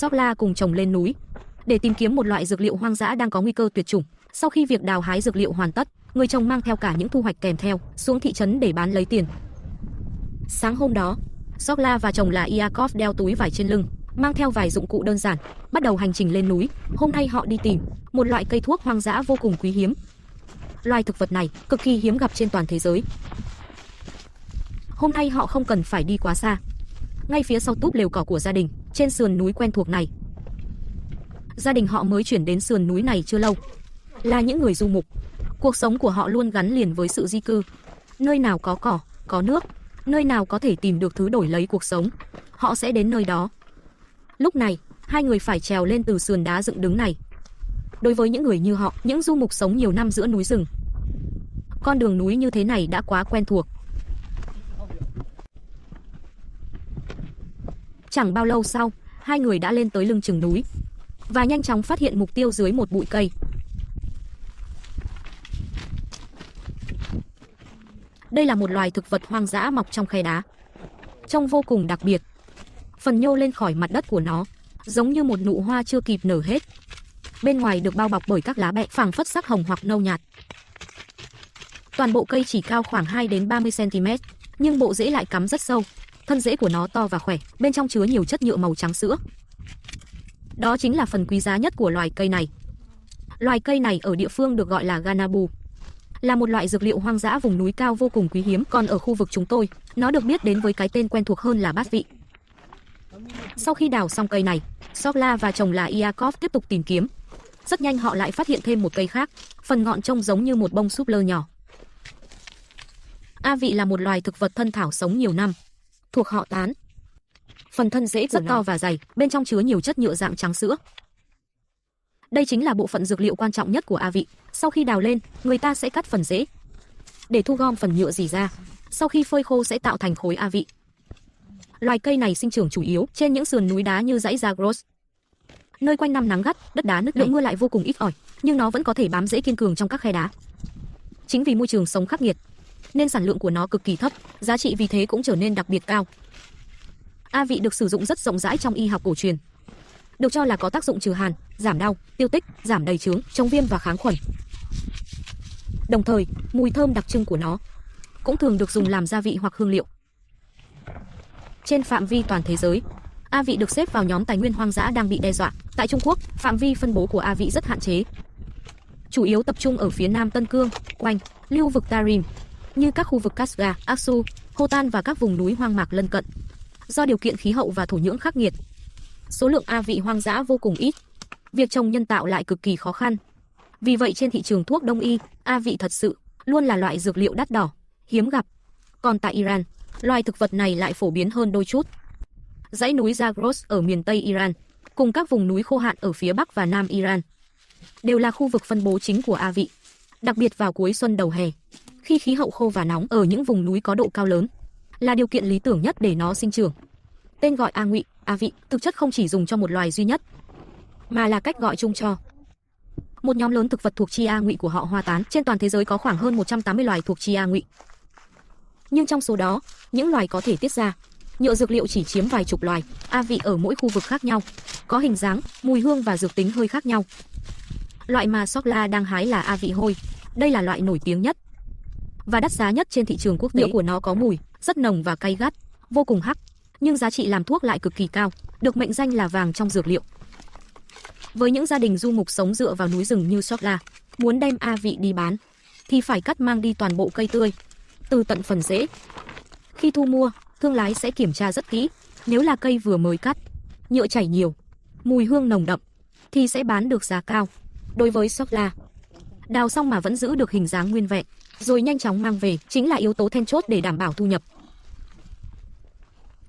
Sokla cùng chồng lên núi để tìm kiếm một loại dược liệu hoang dã đang có nguy cơ tuyệt chủng. Sau khi việc đào hái dược liệu hoàn tất, người chồng mang theo cả những thu hoạch kèm theo xuống thị trấn để bán lấy tiền. Sáng hôm đó, Sokla và chồng là Yakov đeo túi vải trên lưng, mang theo vài dụng cụ đơn giản, bắt đầu hành trình lên núi. Hôm nay họ đi tìm một loại cây thuốc hoang dã vô cùng quý hiếm. Loài thực vật này cực kỳ hiếm gặp trên toàn thế giới. Hôm nay họ không cần phải đi quá xa. Ngay phía sau túp lều cỏ của gia đình, trên sườn núi quen thuộc này. Gia đình họ mới chuyển đến sườn núi này chưa lâu. Là những người du mục. Cuộc sống của họ luôn gắn liền với sự di cư. Nơi nào có cỏ, có nước, nơi nào có thể tìm được thứ đổi lấy cuộc sống, họ sẽ đến nơi đó. Lúc này, hai người phải trèo lên từ sườn đá dựng đứng này. Đối với những người như họ, những du mục sống nhiều năm giữa núi rừng, con đường núi như thế này đã quá quen thuộc. Chẳng bao lâu sau, hai người đã lên tới lưng chừng núi và nhanh chóng phát hiện mục tiêu dưới một bụi cây. Đây là một loài thực vật hoang dã mọc trong khe đá. Trông vô cùng đặc biệt. Phần nhô lên khỏi mặt đất của nó giống như một nụ hoa chưa kịp nở hết. Bên ngoài được bao bọc bởi các lá bẹ phảng phất sắc hồng hoặc nâu nhạt. Toàn bộ cây chỉ cao khoảng 2 đến 30 cm, nhưng bộ rễ lại cắm rất sâu. Thân rễ của nó to và khỏe, bên trong chứa nhiều chất nhựa màu trắng sữa. Đó chính là phần quý giá nhất của loài cây này. Loài cây này ở địa phương được gọi là Ganabu, là một loại dược liệu hoang dã vùng núi cao vô cùng quý hiếm. Còn ở khu vực chúng tôi, nó được biết đến với cái tên quen thuộc hơn là bát vị. Sau khi đào xong cây này, Sokla và chồng là Yakov tiếp tục tìm kiếm. Rất nhanh họ lại phát hiện thêm một cây khác, phần ngọn trông giống như một bông súp lơ nhỏ. A vị là một loài thực vật thân thảo sống nhiều năm, thuộc họ tán. Phần thân rễ rất to và dày, bên trong chứa nhiều chất nhựa dạng trắng sữa. Đây chính là bộ phận dược liệu quan trọng nhất của A vị. Sau khi đào lên, người ta sẽ cắt phần rễ để thu gom phần nhựa rỉ ra. Sau khi phơi khô sẽ tạo thành khối A vị. Loài cây này sinh trưởng chủ yếu trên những sườn núi đá như dãy Zagros, nơi quanh năm nắng gắt, đất đá nứt, lượng mưa lại vô cùng ít ỏi, nhưng nó vẫn có thể bám rễ kiên cường trong các khe đá. Chính vì môi trường sống khắc nghiệt, nên sản lượng của nó cực kỳ thấp, giá trị vì thế cũng trở nên đặc biệt cao. A vị được sử dụng rất rộng rãi trong y học cổ truyền, được cho là có tác dụng trừ hàn, giảm đau, tiêu tích, giảm đầy chướng, chống viêm và kháng khuẩn. Đồng thời, mùi thơm đặc trưng của nó cũng thường được dùng làm gia vị hoặc hương liệu. Trên phạm vi toàn thế giới, A vị được xếp vào nhóm tài nguyên hoang dã đang bị đe dọa. Tại Trung Quốc, phạm vi phân bố của A vị rất hạn chế, chủ yếu tập trung ở phía nam Tân Cương, quanh lưu vực Tarim, như các khu vực Kashgar, Aksu, Khotan và các vùng núi hoang mạc lân cận. Do điều kiện khí hậu và thổ nhưỡng khắc nghiệt, số lượng A vị hoang dã vô cùng ít, việc trồng nhân tạo lại cực kỳ khó khăn. Vì vậy trên thị trường thuốc đông y, A vị thật sự luôn là loại dược liệu đắt đỏ, hiếm gặp. Còn tại Iran, loài thực vật này lại phổ biến hơn đôi chút. Dãy núi Zagros ở miền Tây Iran, cùng các vùng núi khô hạn ở phía Bắc và Nam Iran, đều là khu vực phân bố chính của A vị. Đặc biệt vào cuối xuân đầu hè, khi khí hậu khô và nóng ở những vùng núi có độ cao lớn, là điều kiện lý tưởng nhất để nó sinh trưởng. Tên gọi A ngụy, A vị, thực chất không chỉ dùng cho một loài duy nhất, mà là cách gọi chung cho một nhóm lớn thực vật thuộc chi A ngụy của họ Hoa tán. Trên toàn thế giới có khoảng hơn 180 loài thuộc chi A ngụy. Nhưng trong số đó, những loài có thể tiết ra nhựa dược liệu chỉ chiếm vài chục loài. A vị ở mỗi khu vực khác nhau, có hình dáng, mùi hương và dược tính hơi khác nhau. Loại mà Sokla đang hái là A vị hôi. Đây là loại nổi tiếng nhất và đắt giá nhất trên thị trường quốc tế. Nhựa của nó có mùi rất nồng và cay gắt, vô cùng hắc, nhưng giá trị làm thuốc lại cực kỳ cao, được mệnh danh là vàng trong dược liệu. Với những gia đình du mục sống dựa vào núi rừng như Sokla, muốn đem A vị đi bán thì phải cắt mang đi toàn bộ cây tươi, từ tận phần rễ. Khi thu mua, thương lái sẽ kiểm tra rất kỹ. Nếu là cây vừa mới cắt, nhựa chảy nhiều, mùi hương nồng đậm, thì sẽ bán được giá cao. Đối với Sokla, đào xong mà vẫn giữ được hình dáng nguyên vẹn, rồi nhanh chóng mang về, chính là yếu tố then chốt để đảm bảo thu nhập.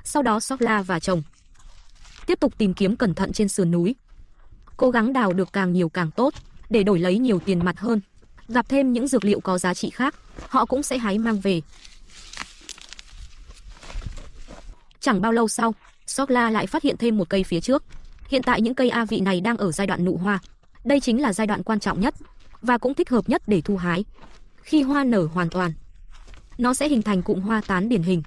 Sau đó Sokla và chồng tiếp tục tìm kiếm cẩn thận trên sườn núi, cố gắng đào được càng nhiều càng tốt, để đổi lấy nhiều tiền mặt hơn. Gặp thêm những dược liệu có giá trị khác, họ cũng sẽ hái mang về. Chẳng bao lâu sau, Sokla lại phát hiện thêm một cây phía trước. Hiện tại những cây A vị này đang ở giai đoạn nụ hoa. Đây chính là giai đoạn quan trọng nhất và cũng thích hợp nhất để thu hái. Khi hoa nở hoàn toàn, nó sẽ hình thành cụm hoa tán điển hình,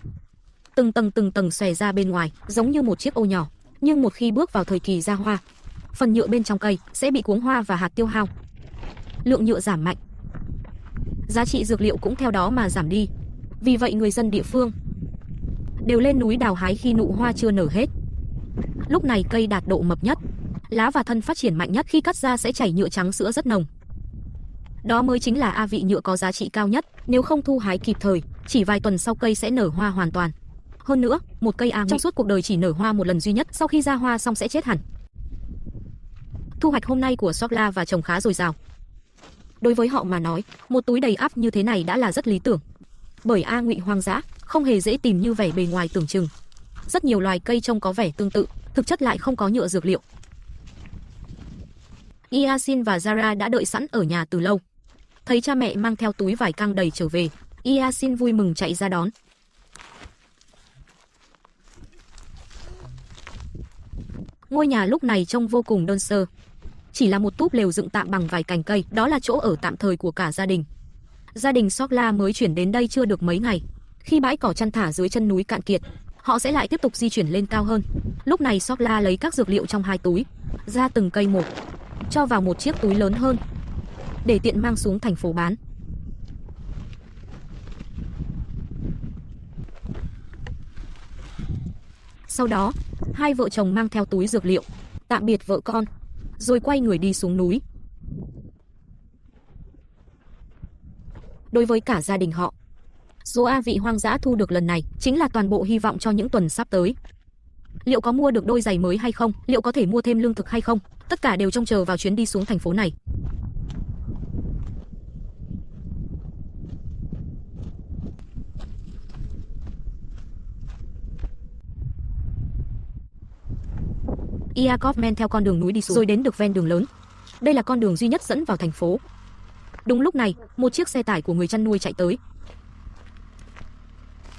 từng tầng xòe ra bên ngoài, giống như một chiếc ô nhỏ. Nhưng một khi bước vào thời kỳ ra hoa, phần nhựa bên trong cây sẽ bị cuống hoa và hạt tiêu hao. Lượng nhựa giảm mạnh. Giá trị dược liệu cũng theo đó mà giảm đi. Vì vậy người dân địa phương đều lên núi đào hái khi nụ hoa chưa nở hết. Lúc này cây đạt độ mập nhất, lá và thân phát triển mạnh nhất, khi cắt ra sẽ chảy nhựa trắng sữa rất nồng. Đó mới chính là A vị nhựa có giá trị cao nhất, nếu không thu hái kịp thời, chỉ vài tuần sau cây sẽ nở hoa hoàn toàn. Hơn nữa, một cây A trong suốt cuộc đời chỉ nở hoa một lần duy nhất, sau khi ra hoa xong sẽ chết hẳn. Thu hoạch hôm nay của Sokla và trồng khá dồi dào. Đối với họ mà nói, một túi đầy ắp như thế này đã là rất lý tưởng. Bởi A ngụy hoang dã, không hề dễ tìm như vẻ bề ngoài tưởng chừng. Rất nhiều loài cây trông có vẻ tương tự, thực chất lại không có nhựa dược liệu. Yasin và Zara đã đợi sẵn ở nhà từ lâu. Thấy cha mẹ mang theo túi vải căng đầy trở về, Yasin vui mừng chạy ra đón. Ngôi nhà lúc này trông vô cùng đơn sơ. Chỉ là một túp lều dựng tạm bằng vài cành cây, đó là chỗ ở tạm thời của cả gia đình. Gia đình Sokla mới chuyển đến đây chưa được mấy ngày. Khi bãi cỏ chăn thả dưới chân núi cạn kiệt, họ sẽ lại tiếp tục di chuyển lên cao hơn. Lúc này Sokla lấy các dược liệu trong 2 túi, ra từng cây một, cho vào một chiếc túi lớn hơn, để tiện mang xuống thành phố bán. Sau đó, hai vợ chồng mang theo túi dược liệu, tạm biệt vợ con, rồi quay người đi xuống núi. Đối với cả gia đình họ, số A vị hoang dã thu được lần này chính là toàn bộ hy vọng cho những tuần sắp tới. Liệu có mua được đôi giày mới hay không? Liệu có thể mua thêm lương thực hay không? Tất cả đều trông chờ vào chuyến đi xuống thành phố này. Yakov men theo con đường núi đi xuống, rồi đến được ven đường lớn. Đây là con đường duy nhất dẫn vào thành phố. Đúng lúc này, một chiếc xe tải của người chăn nuôi chạy tới.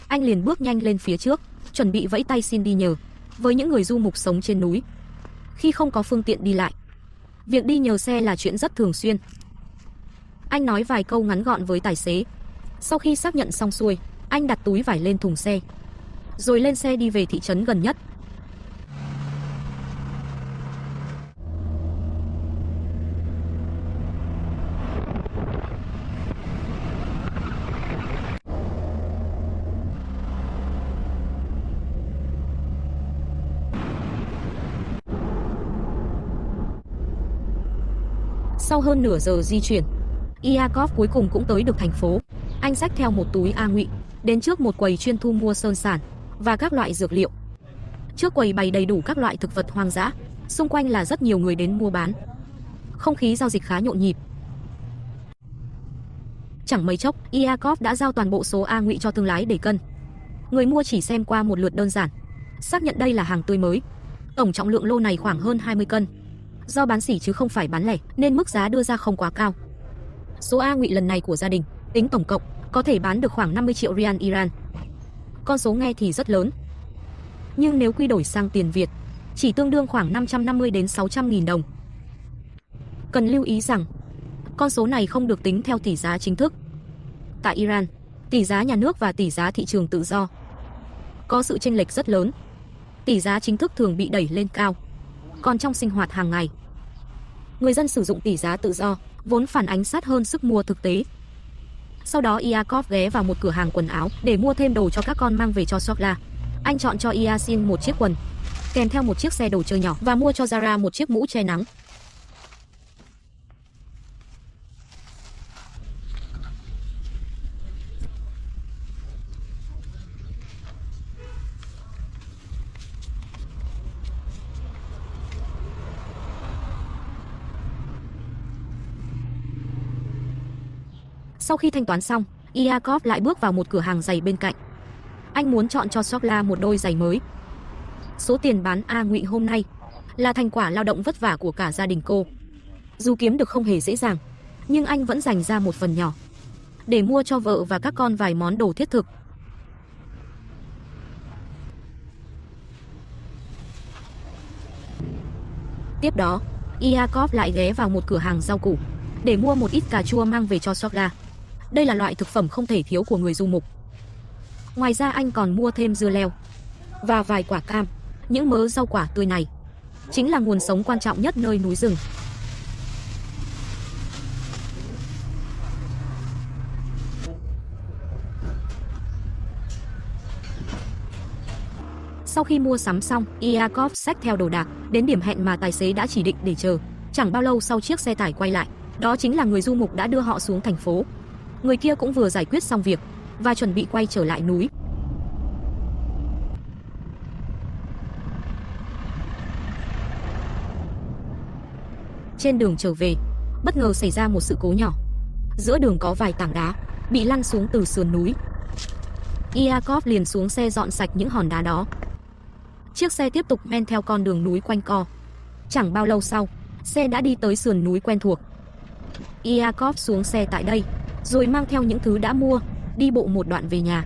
Anh liền bước nhanh lên phía trước, chuẩn bị vẫy tay xin đi nhờ. Với những người du mục sống trên núi, khi không có phương tiện đi lại, việc đi nhờ xe là chuyện rất thường xuyên. Anh nói vài câu ngắn gọn với tài xế. Sau khi xác nhận xong xuôi, anh đặt túi vải lên thùng xe, rồi lên xe đi về thị trấn gần nhất. Sau hơn nửa giờ di chuyển, Yakov cuối cùng cũng tới được thành phố. Anh xách theo một túi A ngụy, đến trước một quầy chuyên thu mua sơn sản và các loại dược liệu. Trước quầy bày đầy đủ các loại thực vật hoang dã, xung quanh là rất nhiều người đến mua bán. Không khí giao dịch khá nhộn nhịp. Chẳng mấy chốc, Yakov đã giao toàn bộ số A ngụy cho thương lái để cân. Người mua chỉ xem qua một lượt đơn giản, xác nhận đây là hàng tươi mới. Tổng trọng lượng lô này khoảng hơn 20 cân. Do bán sỉ chứ không phải bán lẻ, nên mức giá đưa ra không quá cao. Số A ngụy lần này của gia đình, tính tổng cộng, có thể bán được khoảng 50 triệu rial Iran. Con số nghe thì rất lớn, nhưng nếu quy đổi sang tiền Việt, chỉ tương đương khoảng 550 đến 600 nghìn đồng. Cần lưu ý rằng, con số này không được tính theo tỷ giá chính thức. Tại Iran, tỷ giá nhà nước và tỷ giá thị trường tự do có sự chênh lệch rất lớn. Tỷ giá chính thức thường bị đẩy lên cao, còn trong sinh hoạt hàng ngày, người dân sử dụng tỷ giá tự do, vốn phản ánh sát hơn sức mua thực tế. Sau đó Yakov ghé vào một cửa hàng quần áo để mua thêm đồ cho các con mang về cho Sokla. Anh chọn cho Yasin một chiếc quần, kèm theo một chiếc xe đồ chơi nhỏ, và mua cho Zara một chiếc mũ che nắng. Sau khi thanh toán xong, Yakov lại bước vào một cửa hàng giày bên cạnh. Anh muốn chọn cho Sokla một đôi giày mới. Số tiền bán A ngụy hôm nay là thành quả lao động vất vả của cả gia đình cô. Dù kiếm được không hề dễ dàng, nhưng anh vẫn dành ra một phần nhỏ để mua cho vợ và các con vài món đồ thiết thực. Tiếp đó, Yakov lại ghé vào một cửa hàng rau củ để mua một ít cà chua mang về cho Sokla. Đây là loại thực phẩm không thể thiếu của người du mục. Ngoài ra anh còn mua thêm dưa leo và vài quả cam, Những mớ rau quả tươi này chính là nguồn sống quan trọng nhất nơi núi rừng. Sau khi mua sắm xong, Yakov xách theo đồ đạc đến điểm hẹn mà tài xế đã chỉ định để chờ. Chẳng bao lâu sau chiếc xe tải quay lại, đó chính là người du mục đã đưa họ xuống thành phố. Người kia cũng vừa giải quyết xong việc và chuẩn bị quay trở lại núi. Trên đường trở về, bất ngờ xảy ra một sự cố nhỏ. Giữa đường có vài tảng đá bị lăn xuống từ sườn núi. Yakov liền xuống xe dọn sạch những hòn đá đó. Chiếc xe tiếp tục men theo con đường núi quanh co. Chẳng bao lâu sau, xe đã đi tới sườn núi quen thuộc. Yakov xuống xe tại đây, rồi mang theo những thứ đã mua, đi bộ một đoạn về nhà.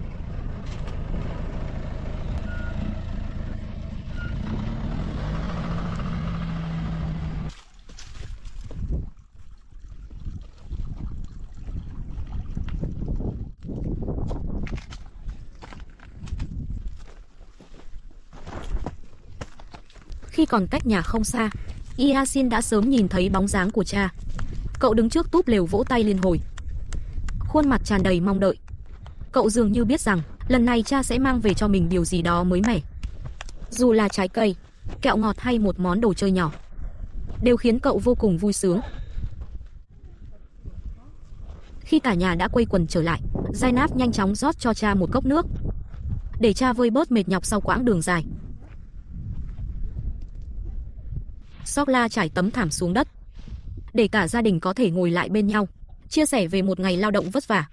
Khi còn cách nhà không xa, Yasin đã sớm nhìn thấy bóng dáng của cha. Cậu đứng trước túp lều vỗ tay liên hồi, khuôn mặt tràn đầy mong đợi. Cậu dường như biết rằng lần này cha sẽ mang về cho mình điều gì đó mới mẻ. Dù là trái cây, kẹo ngọt hay một món đồ chơi nhỏ, đều khiến cậu vô cùng vui sướng. Khi cả nhà đã quây quần trở lại, Zainab nhanh chóng rót cho cha một cốc nước, để cha vơi bớt mệt nhọc sau quãng đường dài. Sokla trải tấm thảm xuống đất, để cả gia đình có thể ngồi lại bên nhau, chia sẻ về một ngày lao động vất vả.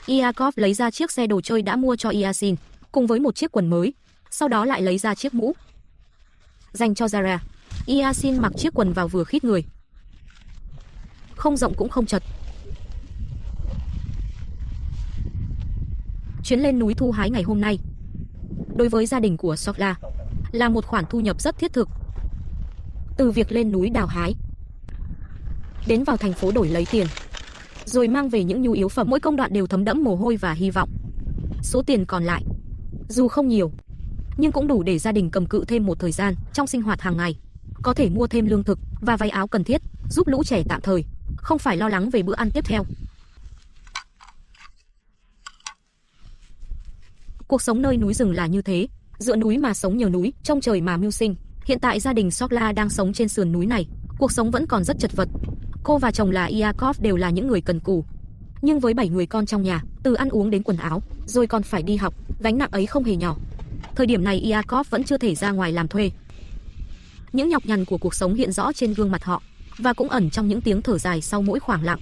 Yakov lấy ra chiếc xe đồ chơi đã mua cho Yasin, cùng với một chiếc quần mới, sau đó lại lấy ra chiếc mũ dành cho Zara. Yasin mặc chiếc quần vào vừa khít người, không rộng cũng không chật. Chuyến lên núi thu hái ngày hôm nay, đối với gia đình của Sokla, là một khoản thu nhập rất thiết thực. Từ việc lên núi đào hái, đến vào thành phố đổi lấy tiền, rồi mang về những nhu yếu phẩm, mỗi công đoạn đều thấm đẫm mồ hôi và hy vọng. Số tiền còn lại, dù không nhiều, nhưng cũng đủ để gia đình cầm cự thêm một thời gian trong sinh hoạt hàng ngày, có thể mua thêm lương thực và váy áo cần thiết, giúp lũ trẻ tạm thời không phải lo lắng về bữa ăn tiếp theo. Cuộc sống nơi núi rừng là như thế, dựa núi mà sống nhờ núi, trông trời mà mưu sinh. Hiện tại gia đình Sokla đang sống trên sườn núi này, cuộc sống vẫn còn rất chật vật. Cô và chồng là Yakov đều là những người cần cù, nhưng với 7 người con trong nhà, từ ăn uống đến quần áo, rồi còn phải đi học, gánh nặng ấy không hề nhỏ. Thời điểm này Yakov vẫn chưa thể ra ngoài làm thuê. Những nhọc nhằn của cuộc sống hiện rõ trên gương mặt họ, và cũng ẩn trong những tiếng thở dài sau mỗi khoảng lặng.